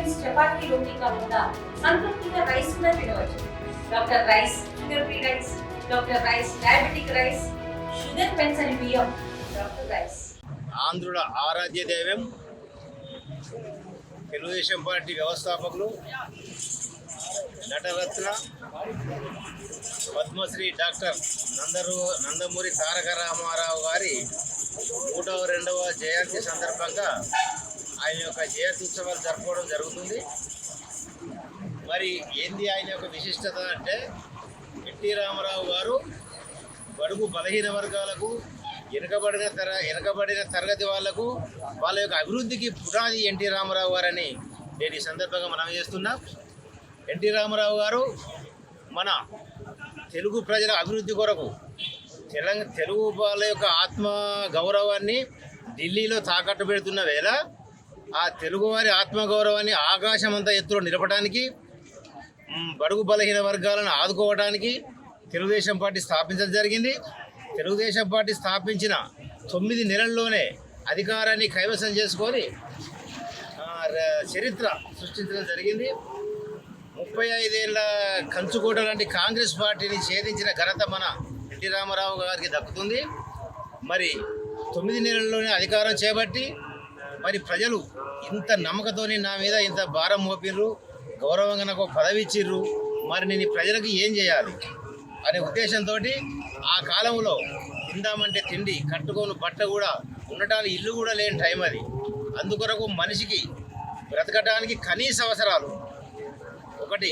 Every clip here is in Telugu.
న్యూట్రిషన్స్ చపాతీ రోటీ కాకుండా సంతృప్తిగా రైస్ కూడా తినవచ్చు. Doctor rice, sugar free rice, doctor rice, diabetic rice, sugar పెంచని బియ్యం, డాక్టర్ రైస్. ఆంధ్రుల ఆరాధ్య దైవం తెలుగుదేశం పార్టీ వ్యవస్థాపకులు నటరత్న పద్మశ్రీ డాక్టర్ నందమూరి తారక రామారావు గారి 102వ జయంతి సందర్భంగా ఆయన యొక్క జయంతి ఉత్సవాలు జరుపుకోవడం జరుగుతుంది. మరి ఏంది ఆయన యొక్క విశిష్టత అంటే, ఎన్టీ రామారావు గారు బడుగు బలహీన వర్గాలకు, వెనుకబడిన తరగతి వాళ్లకు, వాళ్ళ యొక్క అభివృద్ధికి పునాది ఎన్టీ రామారావు గారని నేను ఈ సందర్భంగా మనం చేస్తున్నా. ఎన్టీ రామారావు గారు మన తెలుగు ప్రజల అభివృద్ధి కొరకు తెలుగు వాళ్ళ యొక్క ఆత్మ గౌరవాన్ని ఢిల్లీలో తాకట్టు పెడుతున్న వేళ ఆ తెలుగువారి ఆత్మగౌరవాన్ని ఆకాశమంతా ఎత్తులో నిలపడానికి, బడుగు బలహీన వర్గాలను ఆదుకోవడానికి తెలుగుదేశం పార్టీ స్థాపించడం జరిగింది. తెలుగుదేశం పార్టీ స్థాపించిన 9 నెలల్లోనే అధికారాన్ని కైవసం చేసుకొని చరిత్ర సృష్టించడం జరిగింది. 35 ఏళ్ళ కంచుకోట లాంటి కాంగ్రెస్ పార్టీని ఛేదించిన ఘనత మన ఎన్టీ రామారావు గారికి దక్కుతుంది. మరి 9 నెలల్లోనే అధికారం చేపట్టి మరి ప్రజలు ఇంత నమ్మకంతోని నా మీద ఇంత భారం మోపిర్రు, గౌరవంగా నాకు పదవి ఇచ్చిర్రు, మరి నేను ప్రజలకు ఏం చేయాలి అనే ఉద్దేశంతో ఆ కాలంలో తిందామంటే తిండి, కట్టుకోని బట్ట కూడా, ఉండటానికి ఇల్లు కూడా లేని టైం అది. అందుకొరకు మనిషికి బ్రతకడానికి కనీస అవసరాలు, ఒకటి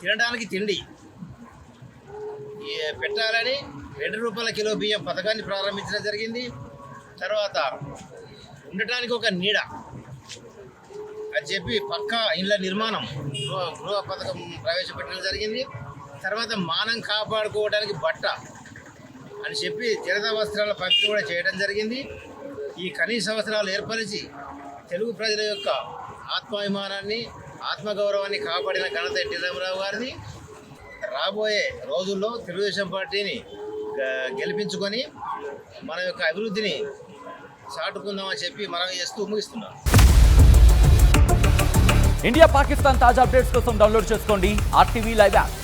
తినడానికి తిండి పెట్టాలని 2 రూపాయల కిలో బియ్యం పథకాన్ని ప్రారంభించడం జరిగింది. తర్వాత ఉండటానికి ఒక నీడ అని చెప్పి పక్కా ఇళ్ళ నిర్మాణం గృహ పథకం ప్రవేశపెట్టడం జరిగింది. తర్వాత మానం కాపాడుకోవడానికి బట్ట అని చెప్పి జనతా వస్త్రాల పంపిణీ కూడా చేయడం జరిగింది. ఈ కనీస అవసరాలు ఏర్పరిచి తెలుగు ప్రజల యొక్క ఆత్మాభిమానాన్ని, ఆత్మగౌరవాన్ని కాపాడిన ఘనత ఎన్టీ రామారావు గారిది. రాబోయే రోజుల్లో తెలుగుదేశం పార్టీని గెలిపించుకొని మన యొక్క అభివృద్ధిని చాటుకుందామని చెప్పి మనం చేస్తూ ముగిస్తున్నాం. ఇండియా పాకిస్తాన్ తాజా అప్డేట్స్ కోసం డౌన్లోడ్ చేసుకోండి RTV లైవ్ యాప్.